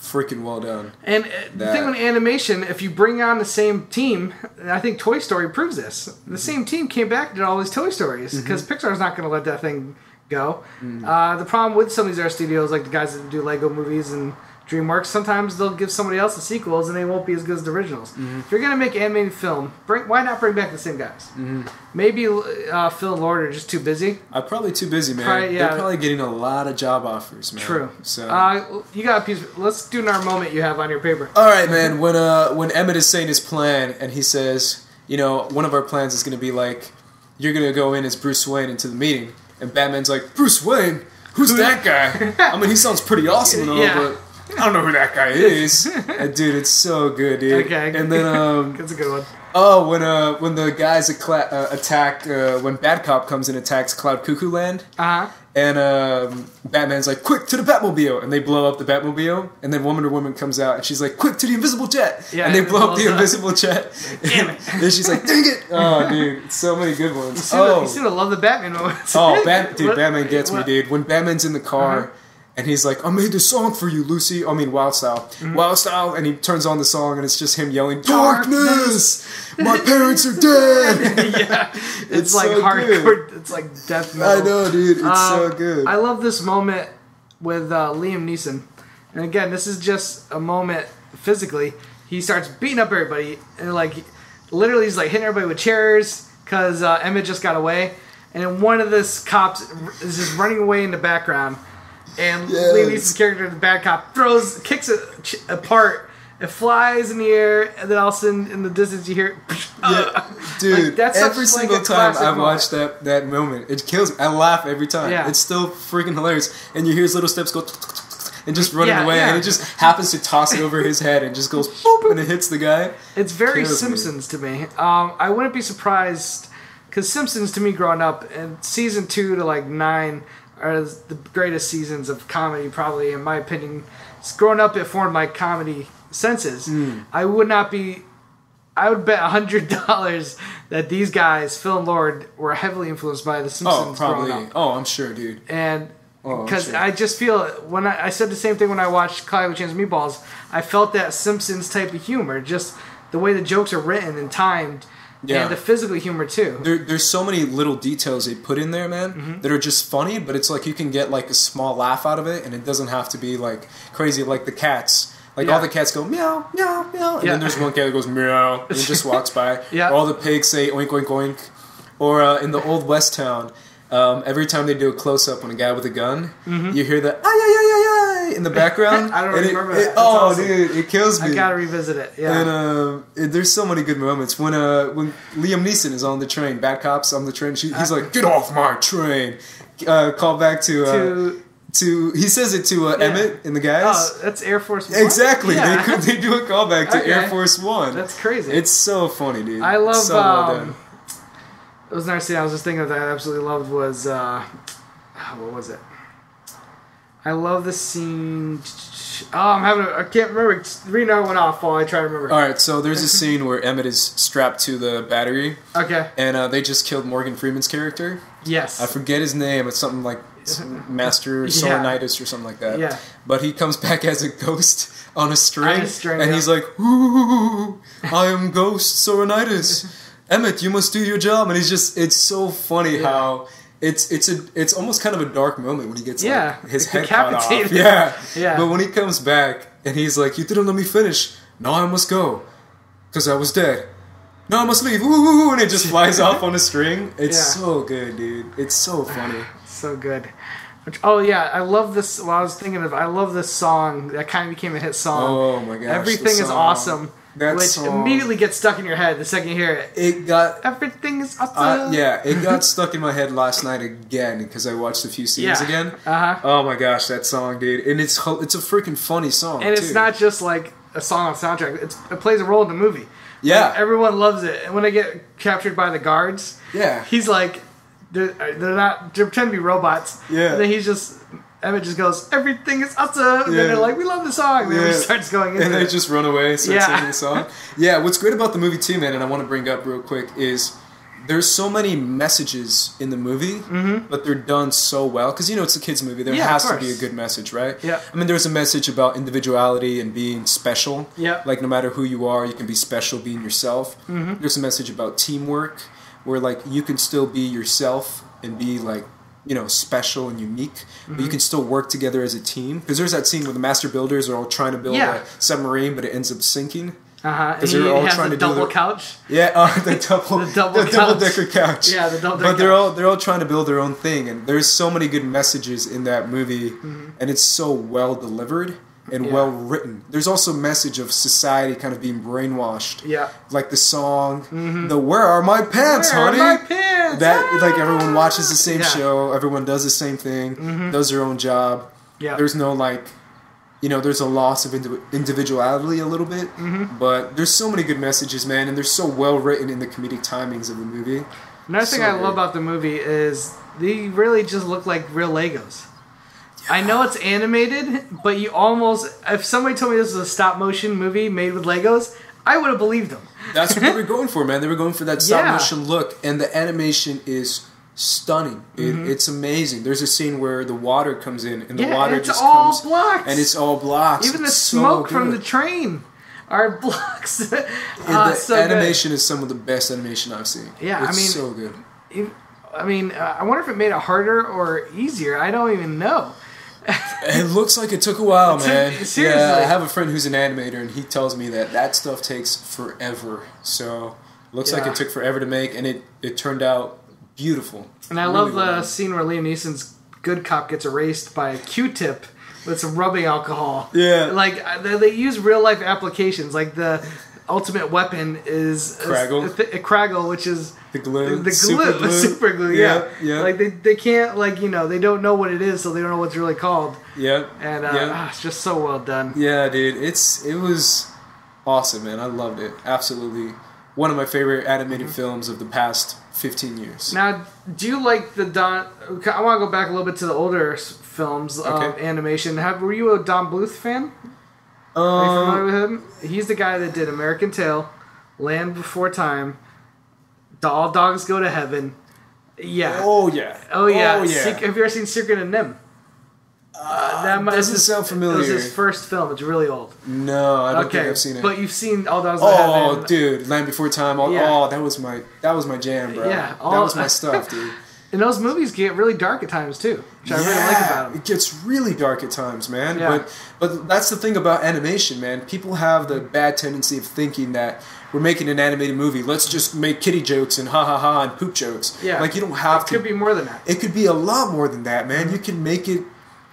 freaking well done. And the thing with animation, if you bring on the same team, and I think Toy Story proves this. The same team came back and did all these Toy Stories because Pixar's not going to let that thing go. The problem with some of these other studios, like the guys that do Lego movies and DreamWorks, sometimes they'll give somebody else the sequels and they won't be as good as the originals. If you're going to make an animated film, why not bring back the same guys? Maybe Phil and Lord are just too busy. Probably too busy, man. They're probably getting a lot of job offers, man. True. So you got a piece. Let's do our moment you have on your paper. All right, man. When Emmett is saying his plan and he says, one of our plans is going to be like, you're going to go in as Bruce Wayne into the meeting. And Batman's like, Bruce Wayne? Who's that guy? I mean, he sounds pretty awesome and all, but I don't know who that guy is. And, dude, it's so good, dude. Okay. And then, that's a good one. Oh, when the guys attack, when Bad Cop comes and attacks Cloud Cuckoo Land, and Batman's like, quick, to the Batmobile, and they blow up the Batmobile, and then Wonder Woman comes out, and she's like, quick, to the invisible jet, and they blow up the invisible jet, and then she's like, dang it! Oh, dude, so many good ones. You seem to love the Batman moments. Oh, Batman gets me, dude. When Batman's in the car, and he's like, I made this song for you, Lucy. I mean, Wild Style. Wild Style. And he turns on the song, and it's just him yelling, Darkness! My parents are dead! It's like so hardcore. It's like death metal. I know, dude. It's so good. I love this moment with Liam Neeson. And again, this is just a moment physically. He starts beating up everybody. And literally he's like hitting everybody with chairs because Emmett just got away. And then one of the cops is just running away in the background. And Liam Neeson's character, the bad cop, kicks it apart. It flies in the air, and then all of a sudden, in the distance, you hear, dude. That's every single time I watch that moment, it kills me. I laugh every time. Yeah. It's still freaking hilarious. And you hear his little steps go, and just running away, and it just happens to toss it over his head, and just goes, boop, and it hits the guy. It's very Simpsons to me. I wouldn't be surprised, because Simpsons, to me, growing up, in season 2 to 9, are the greatest seasons of comedy, probably, in my opinion. Growing up, it formed my comedy senses. I would bet $100 that these guys, Phil and Lord, were heavily influenced by The Simpsons. Oh, probably. Growing up. Oh, I'm sure, dude. And because I just feel, when I said the same thing when I watched Cloudy with Chance Meatballs, I felt that Simpsons type of humor, just the way the jokes are written and timed. Yeah. And the physical humor, too. There's so many little details they put in there, man, that are just funny, but it's like you can get a small laugh out of it, and it doesn't have to be crazy. Like the cats. All the cats go meow, meow, meow, and then there's one cat that goes meow, and it just walks by. Or all the pigs say oink, oink, oink. Or in the old West town, every time they do a close-up on a guy with a gun, you hear the ay, ay, ay, ay, ay in the background. I don't remember that. Awesome. Dude, it kills me. I gotta revisit it. Yeah. And there's so many good moments. When Liam Neeson is on the train, Bad Cop's on the train, he's like, get off my train. Call back to he says it to Emmett and the guys. Oh, that's Air Force One? Exactly. Yeah. They do a callback to Air Force One. That's crazy. It's so funny, dude. I love... so well done. It was another scene I was just thinking of that I absolutely loved was... what was it? I love the scene... I can't remember. Read another one off while I try to remember. Alright, so there's a scene where Emmett is strapped to the battery. Okay. And they just killed Morgan Freeman's character. Yes. I forget his name. It's something like Master Soronitis or something like that. Yeah. But he comes back as a ghost on a string. And he's like, ooh, I am Ghost Soronitis. Emmett, you must do your job. And he's just, it's so funny how... It's almost kind of a dark moment when he gets his head cut off. Yeah. But when he comes back and he's like, you didn't let me finish. Now I must go. Because I was dead. Now I must leave. Ooh, and it just flies off on a string. It's so good, dude. It's so funny. So good. I love this. Well, I was thinking of, I love this song that kind of became a hit song. Oh my gosh. Everything is awesome. Immediately gets stuck in your head the second you hear it. Everything is awesome. It got stuck in my head last night again because I watched a few scenes again. Oh my gosh, that song, dude! And it's a freaking funny song. And it's not just like a song on soundtrack. It plays a role in the movie. Yeah, everyone loves it. And when they get captured by the guards, he's like, they're pretending to be robots. Yeah, and then Emmett just goes, everything is awesome. And then they're like, we love the song. And then he starts going into it. And they just run away and start singing the song. Yeah, what's great about the movie too, man, and I want to bring up real quick, is there's so many messages in the movie, but they're done so well. Because, it's a kid's movie. There has to be a good message, right? Yeah. I mean, there's a message about individuality and being special. Yeah. Like, no matter who you are, you can be special being yourself. There's a message about teamwork, where, you can still be yourself and be, special and unique, but you can still work together as a team. Because there's that scene where the master builders are all trying to build a submarine, but it ends up sinking. Because they're all trying to do the couch. Yeah, the double decker couch. Yeah, the double decker. But they're all trying to build their own thing, and there's so many good messages in that movie, and it's so well delivered and well written. There's also a message of society kind of being brainwashed. Yeah, like the song, the "Where are my pants, honey?" Where are my pants? That like everyone watches the same show, everyone does the same thing, does their own job. Yeah, there's no like. There's a loss of individuality a little bit, but there's so many good messages, man, and they're so well written in the comedic timings of the movie. Another thing I love about the movie is they really just look like real Legos. Yeah. I know it's animated, but you almost, if somebody told me this was a stop motion movie made with Legos, I would have believed them. That's what they were going for, man. They were going for that stop motion look, and the animation is stunning. It's amazing. There's a scene where the water comes in and the water just comes blocks. And it's all blocks. Even the smoke from the train are blocks. The animation is some of the best animation I've seen. Yeah, it's so good. I wonder if it made it harder or easier. I don't even know. It looks like it took a while, man. Seriously. Yeah, I have a friend who's an animator, and he tells me that stuff takes forever. So it looks like it took forever to make, and it turned out beautiful. And I love the scene where Liam Neeson's good cop gets erased by a Q-tip with some rubbing alcohol. Yeah. Like, they use real-life applications. Like, the ultimate weapon is Craggle, which is the glue. The super glue, yeah. Like, they can't, they don't know what it is, so they don't know what's really called. Yep. And it's just so well done. Yeah, dude. It was awesome, man. I loved it. Absolutely. One of my favorite animated films of the past 15 years. Now, do you like the Don... I want to go back a little bit to the older films of animation. Were you a Don Bluth fan? Are you familiar with him? He's the guy that did American Tail, Land Before Time, All Dogs Go to Heaven. Yeah. Oh, yeah. Oh, yeah. Have you ever seen Secret of Nim? That doesn't sound familiar. It was his first film. It's really old. No, I don't think I've seen it. But you've seen All Dogs Go to Heaven. Oh, dude, Land Before Time. Oh, that was my jam, bro. Yeah, that was my stuff, dude. And those movies get really dark at times too, which I really like about them. It gets really dark at times, man. Yeah. But that's the thing about animation, man. People have the bad tendency of thinking that we're making an animated movie. Let's just make kitty jokes and ha ha ha and poop jokes. Yeah. Like, you don't have to. It could be more than that. It could be a lot more than that, man. You can make it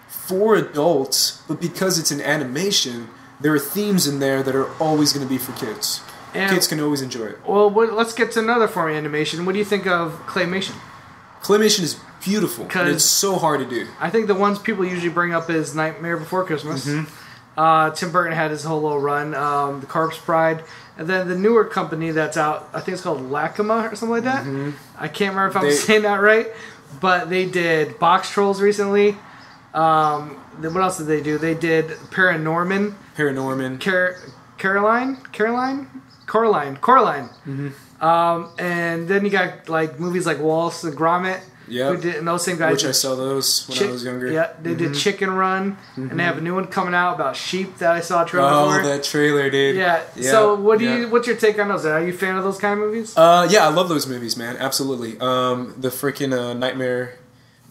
for adults, but because it's an animation, there are themes in there that are always going to be for kids. And kids can always enjoy it. Well, let's get to another form of animation. What do you think of claymation? Claymation is beautiful, and it's so hard to do. I think the ones people usually bring up is Nightmare Before Christmas. Tim Burton had his whole little run, The Corpse Bride, and then the newer company that's out, I think it's called Lacima or something like that. I can't remember if I'm saying that right, but they did Box Trolls recently. What else did they do? They did Paranorman. Coraline. And then you got like movies like Wallace and Gromit. Yeah. And those same guys. Which I saw those when I was younger. Yeah, they did Chicken Run, and they have a new one coming out about sheep that I saw a trailer for. Oh, that trailer, dude. Yeah. So what's your take on those? Are you a fan of those kind of movies? Yeah, I love those movies, man. Absolutely. The freaking Nightmare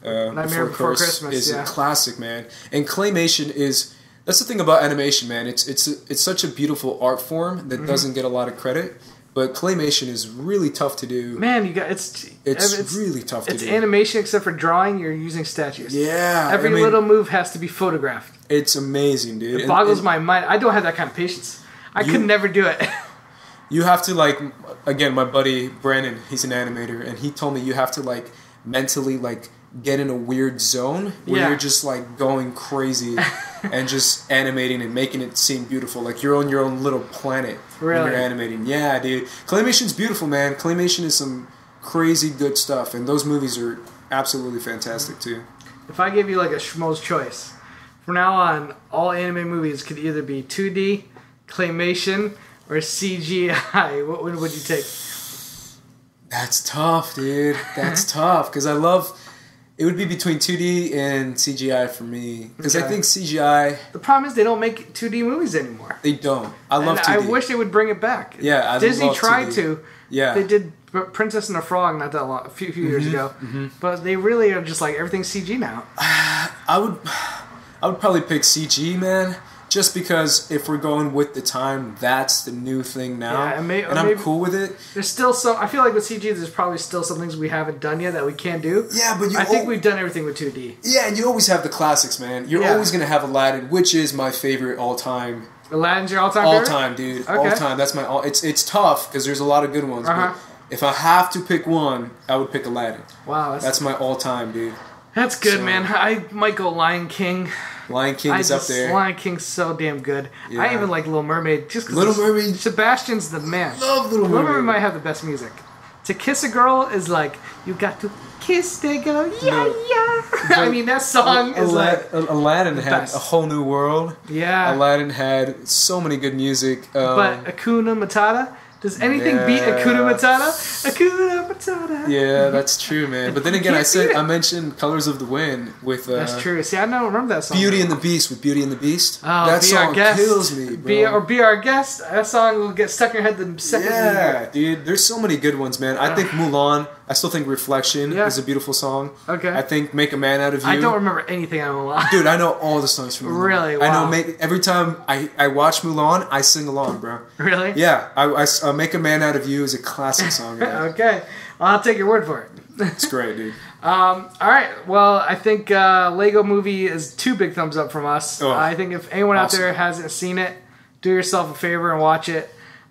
Before Christmas is a classic, man. And claymation is... That's the thing about animation, man. It's such a beautiful art form that doesn't get a lot of credit. But claymation is really tough to do. Man, it's really tough to do. It's animation except for drawing. You're using statues. Yeah, every little move has to be photographed. It's amazing, dude. It boggles my mind. I don't have that kind of patience. I could never do it. You have to again, my buddy Brandon, he's an animator, and he told me you have to mentally get in a weird zone where you're just going crazy and just animating and making it seem beautiful. Like you're on your own little planet when you're animating. Yeah, dude. Claymation's beautiful, man. Claymation is some crazy good stuff, and those movies are absolutely fantastic too. If I gave you a Schmoes choice, from now on, all anime movies could either be 2D, claymation, or CGI. What one would you take? That's tough, dude. That's tough because I love... It would be between 2D and CGI for me. Because I think CGI... The problem is they don't make 2D movies anymore. They don't. I love 2D. I wish they would bring it back. Yeah, Disney tried to. Yeah. They did Princess and the Frog not that long, a few years ago. But they really are just like everything's CG now. I would probably pick CG, man. Just because if we're going with the time, that's the new thing now, and I'm cool with it. There's still some. I feel like with CG, there's probably still some things we haven't done yet that we can do. Yeah, but I think we've done everything with 2D. Yeah, and you always have the classics, man. You're always gonna have Aladdin, which is my favorite all time. Aladdin's your all time favorite? All time, dude. Okay. All time. That's my all. It's tough because there's a lot of good ones. But if I have to pick one, I would pick Aladdin. Wow, that's my all time, dude. That's good, man. I might go Lion King. Lion King is up there. Lion King's so damn good. Yeah. I even like Little Mermaid. Just cause Little Mermaid. Sebastian's the man. Love Little Mermaid. Little Mermaid might have the best music. To Kiss a Girl is like, you got to kiss the girl, yeah. I mean, that song is like... Aladdin had a whole new world. Yeah. Aladdin had so many good music. But Hakuna Matata... Does anything beat Hakuna Matata? Hakuna Matata. Yeah, that's true, man. But then again, I mentioned Colors of the Wind with... that's true. See, I don't remember that song. Beauty and the Beast with Beauty and the Beast. Oh, that song kills me, bro. Be Our Guest. That song will get stuck in your head the second you hear it. Dude. There's so many good ones, man. I think Mulan. I still think Reflection is a beautiful song. Okay. I think Make a Man Out of You. I don't remember anything on Mulan. Dude, I know all the songs from Mulan. Really? Wow. I know. Every time I watch Mulan, I sing along, bro. Really? Yeah. I Make a Man Out of You is a classic song. Okay. I'll take your word for it. It's great, dude. All right. Well, I think Lego Movie is 2 big thumbs up from us. Oh, I think if anyone out there hasn't seen it, do yourself a favor and watch it.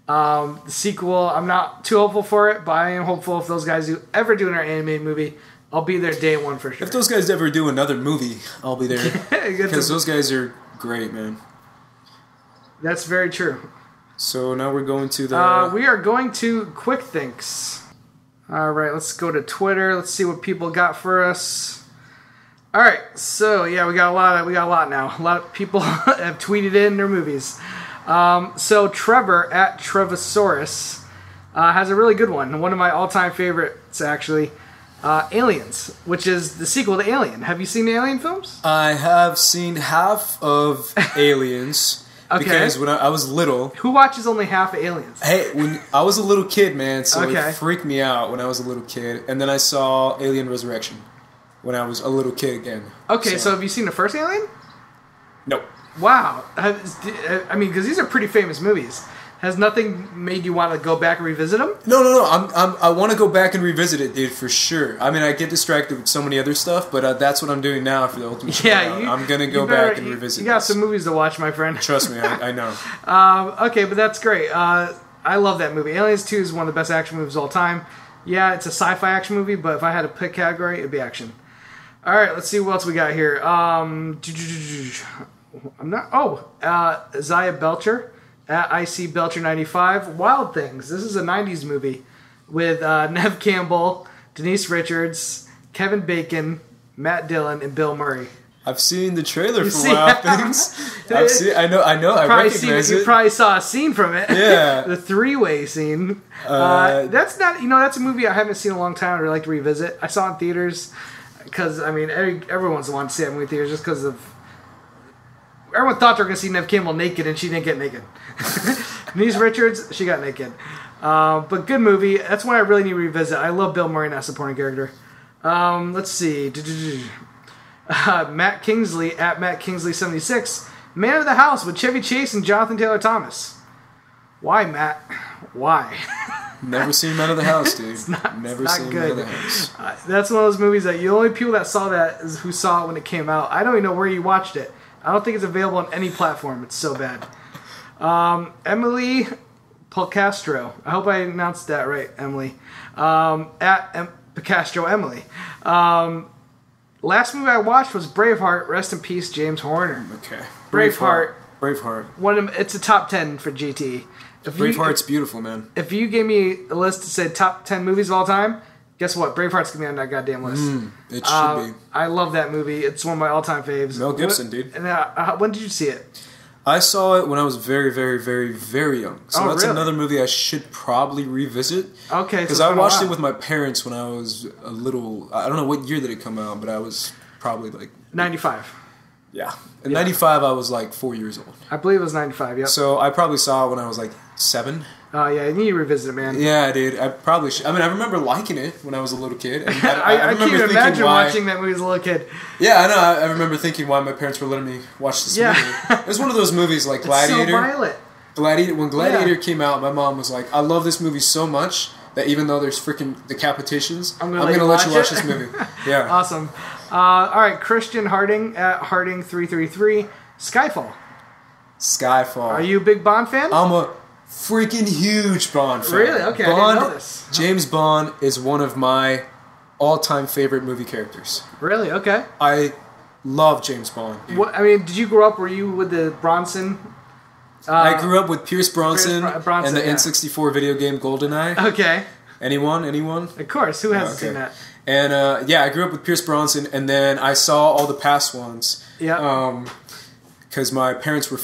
The sequel, I'm not too hopeful for it, but I am hopeful if those guys ever do another animated movie, I'll be there day one for sure. If those guys ever do another movie, I'll be there. Because those guys are great, man. That's very true. So now we're going to the... we are going to Quick Thinks. All right, let's go to Twitter. Let's see what people got for us. All right, so yeah, we got a lot now. A lot of people have tweeted in their movies. So Trevor at Trevosaurus has a really good one. One of my all-time favorites, actually. Aliens, which is the sequel to Alien. Have you seen the Alien films? I have seen half of Aliens. Okay. Because when I was little... Who watches only half of Aliens? Hey, when I was a little kid, man, so it freaked me out when I was a little kid. And then I saw Alien Resurrection when I was a little kid again. Okay, so have you seen the first Alien? Nope. Wow. I mean, because these are pretty famous movies. Has nothing made you want to go back and revisit them? No. I want to go back and revisit it, dude, for sure. I mean, I get distracted with so many other stuff, but that's what I'm doing now for the Ultimate Showdown. I'm going to go back and revisit it. You got some movies to watch, my friend. Trust me, I know. Okay, but that's great. I love that movie. Aliens 2 is one of the best action movies of all time. Yeah, it's a sci-fi action movie, but if I had to pick category, it'd be action. All right, let's see what else we got here. Zaya Belcher. At IC Belcher 95, Wild Things. This is a 90s movie with Nev Campbell, Denise Richards, Kevin Bacon, Matt Dillon, and Bill Murray. I've seen the trailer for Wild Things. I recognize it. You probably saw a scene from it. Yeah. The 3-way scene. That's a movie I haven't seen in a long time. I'd like to revisit. I saw it in theaters because, I mean, everyone's wanted to see that movie in theaters just because of... Everyone thought they were going to see Nev Campbell naked, and she didn't get naked. Denise Richards, she got naked. But good movie. That's one I really need to revisit. I love Bill Murray in that supporting character. Let's see. Matt Kingsley, at Matt Kingsley 76. Man of the House with Chevy Chase and Jonathan Taylor Thomas. Why, Matt? Why? Never seen Man of the House, dude. Never seen good. Man of the House. That's one of those movies that the only people that saw that is who saw it when it came out. I don't even know where you watched it. I don't think it's available on any platform. It's so bad. Emily Picastro. I hope I announced that right, Emily. At Picastro Emily. Last movie I watched was Braveheart. Rest in peace, James Horner. Okay. Braveheart. It's a top 10 for JTE. Braveheart's beautiful, man. If you gave me a list that said top 10 movies of all time, guess what? Braveheart's going to be on that goddamn list. It should be. I love that movie. It's one of my all-time faves. Mel Gibson, dude. And when did you see it? I saw it when I was very, very, very, very young. So that's really? another movie I should probably revisit. Okay. Because I watched it with my parents when I was a little... I don't know what year did it come out, but I was probably like... 95. Yeah. In 95, I was like 4 years old. I believe it was 95, yep. So I probably saw it when I was like 7. Oh, yeah, you need to revisit it, man. Yeah, dude. I probably should. I mean, I remember liking it when I was a little kid. And I can't even imagine watching that movie as a little kid. Yeah, I know. I remember thinking why my parents were letting me watch this movie. It was one of those movies like Gladiator. It's so violent. When Gladiator came out, my mom was like, I love this movie so much that even though there's freaking decapitations, I'm going to let you watch this movie. Yeah. Awesome. All right, Christian Harding at Harding333. Skyfall. Are you a big Bond fan? I'm a freaking huge Bond fan. Really? Okay, I didn't know this. James Bond is one of my all-time favorite movie characters. Really? Okay. I love James Bond. What, I mean, did you grow up, were you with the Bronson? I grew up with Pierce Bronson and the N64 video game GoldenEye. Okay. Anyone? Of course. Who hasn't seen that? And I grew up with Pierce Bronson, and then I saw all the past ones. Yeah. Because my parents were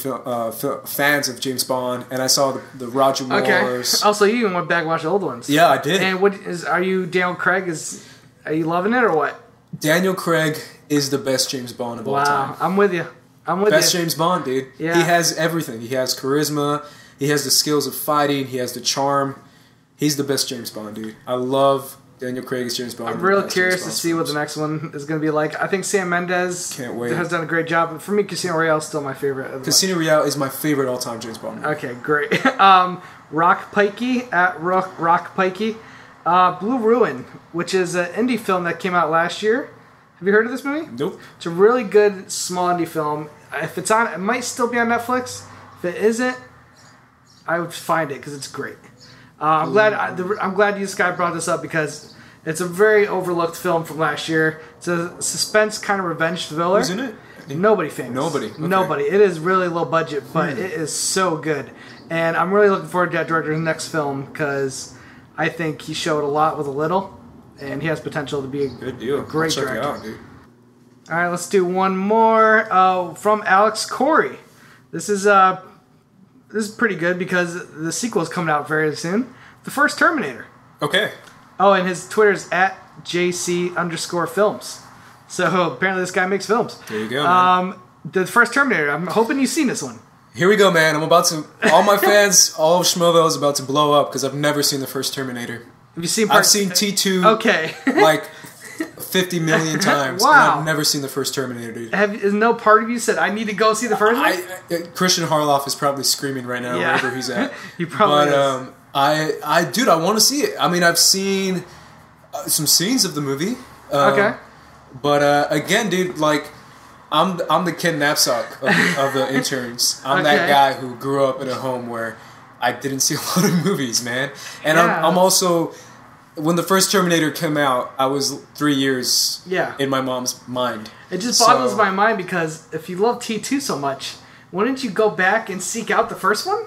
fans of James Bond, and I saw the Roger Moores. Okay. Also, you even went back and watched the old ones. Yeah, I did. And are you Daniel Craig? Are you loving it or what? Daniel Craig is the best James Bond of all time. Wow, I'm with you. Best James Bond, dude. Yeah. He has everything. He has charisma. He has the skills of fighting. He has the charm. He's the best James Bond, dude. I love Daniel Craig as James Bond. I'm real curious to see what the next one is going to be like. I think Sam Mendes has done a great job. For me, Casino Royale is still my favorite. Casino Royale is my favorite all-time James Bond movie. Okay, great. Rock Pikey at Rock Pikey. Blue Ruin, which is an indie film that came out last year. Have you heard of this movie? Nope. It's a really good small indie film. If it's on, it might still be on Netflix. If it isn't, I would find it because it's great. I'm glad this guy brought this up because it's a very overlooked film from last year. It's a suspense kind of revenge thriller. Who's in it? Nobody famous. Nobody. Okay. Nobody. It is really low budget, but it is so good. And I'm really looking forward to that director's next film because I think he showed a lot with a little, and he has potential to be a great director. Check it out, dude. All right, let's do one more from Alex Corey. This is pretty good because the sequel is coming out very soon. The First Terminator. Okay. Oh, and his Twitter's at JC_films. So apparently this guy makes films. There you go, man. The First Terminator. I'm hoping you've seen this one. Here we go, man. I'm about to... All my fans, all of Schmoville is about to blow up because I've never seen the First Terminator. Have you seen I've seen T2 okay. like 50 million times. Wow. And I've never seen the First Terminator, dude. Is no part of you said, I need to go see the first one? Christian Harloff is probably screaming right now wherever he's at. He probably is. Dude, I want to see it. I mean, I've seen some scenes of the movie. Okay. But again, dude, like... I'm the Ken Knapsack of the interns. I'm that guy who grew up in a home where I didn't see a lot of movies, man. And I'm also, when the first Terminator came out, I was 3 years in my mom's mind. It just boggles my mind because if you love T2 so much, wouldn't you go back and seek out the first one?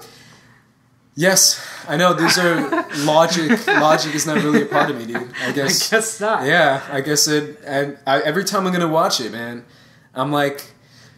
Yes, I know. These are logic. Logic is not really a part of me, dude. I guess not. Yeah, I guess it. And every time I'm gonna watch it, man, I'm like,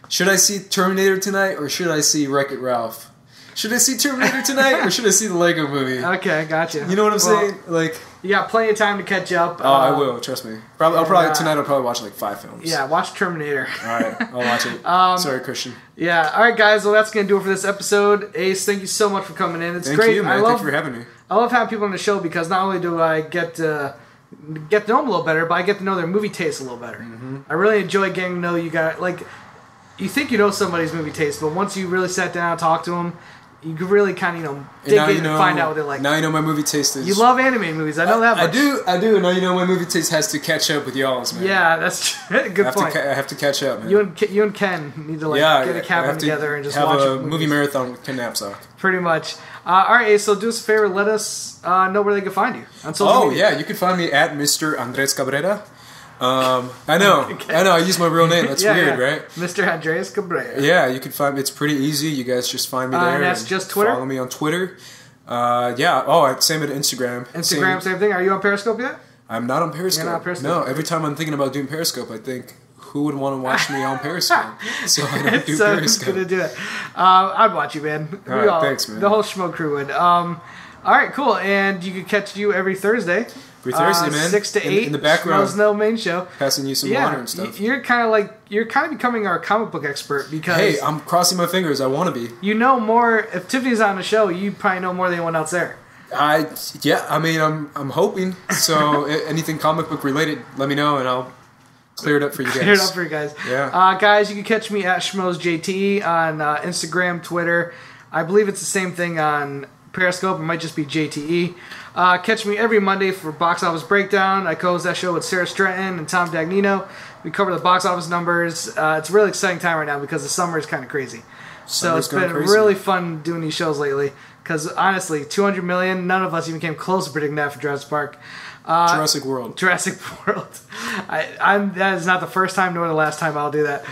should I see Terminator tonight or should I see Wreck-It Ralph? Should I see Terminator tonight or should I see the Lego Movie? Okay, gotcha. You know what I'm saying? Like, you got plenty of time to catch up. Oh, I will. Trust me. Tonight I'll probably watch like 5 films. Yeah, watch Terminator. All right, I'll watch it. Sorry, Christian. Yeah. All right, guys. Well, that's gonna do it for this episode. Ace, thank you so much for coming in. It's great. Thank you, man. Thank you for having me. I love having people on the show because not only do I get to know them a little better, but I get to know their movie taste a little better. Mm-hmm. I really enjoy getting to know you guys. Like, you think you know somebody's movie taste, but once you really sat down and talk to them, you can really kind of, dig in and find out what they like. Now you know my movie taste is... You love anime movies. I know that much. I do. Now you know my movie taste has to catch up with y'all's, man. Yeah, that's good point. I have to catch up, man. You and Ken need to get a cabin together and just watch a movie marathon with Ken Knapsack. Pretty much. All right, so do us a favor. Let us know where they can find you on social media. Yeah. You can find me at Mr. Andres Cabrera. I know. I use my real name. That's weird, right? Mr. Andres Cabrera. Yeah, you can find me. It's pretty easy. You guys just find me there. And that's just Twitter? Follow me on Twitter. Same at Instagram. Instagram, same thing. Are you on Periscope yet? I'm not on Periscope. You're not on Periscope? No, every time I'm thinking about doing Periscope, I think, who would want to watch me on Periscope? So I don't do Periscope. Gonna do it. I'd watch you, man. All right, thanks, man. The whole Schmo crew would. All right, cool. And you can catch you every Thursday. Every Thursday, man. 6 to 8. In the background. Schmoes Know main show. Passing you some water and stuff. You're kind of becoming our comic book expert because... Hey, I'm crossing my fingers. I want to be. You know more... If Tiffany's on the show, you probably know more than anyone else there. I'm hoping. So anything comic book related, let me know and I'll clear it up for you guys. Clear it up for you guys. Yeah. Guys, you can catch me at Schmoes JTE on Instagram, Twitter. I believe it's the same thing on Periscope. It might just be JTE. Catch me every Monday for Box Office Breakdown. I co-host that show with Sarah Stratton and Tom Dagnino. We cover the box office numbers. It's a really exciting time right now because the summer is kind of crazy. So it's been really fun doing these shows lately. Because honestly, 200 million, none of us even came close to predicting that for Jurassic Park. Jurassic World. That is not the first time nor the last time I'll do that.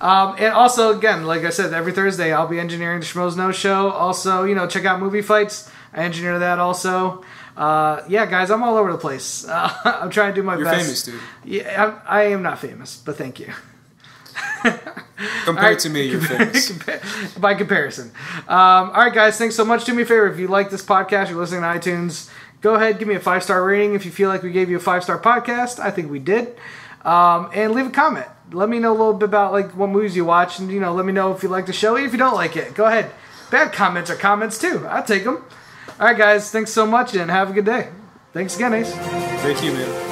And also, again, like I said, every Thursday I'll be engineering the Schmoes Know Show. Also, check out Movie Fights. I engineer that also. Yeah, guys, I'm all over the place. I'm trying to do my best. You're famous, dude. Yeah, I am not famous, but thank you. Compared to me, you're famous. By comparison. All right, guys, thanks so much. Do me a favor, if you like this podcast, you're listening to iTunes, go ahead, give me a 5-star rating if you feel like we gave you a 5-star podcast. I think we did. And leave a comment. Let me know a little bit about what movies you watch, and let me know if you like the show. If you don't like it, go ahead. Bad comments are comments too. I'll take them. All right, guys, thanks so much, and have a good day. Thanks again, Ace. Thank you, man.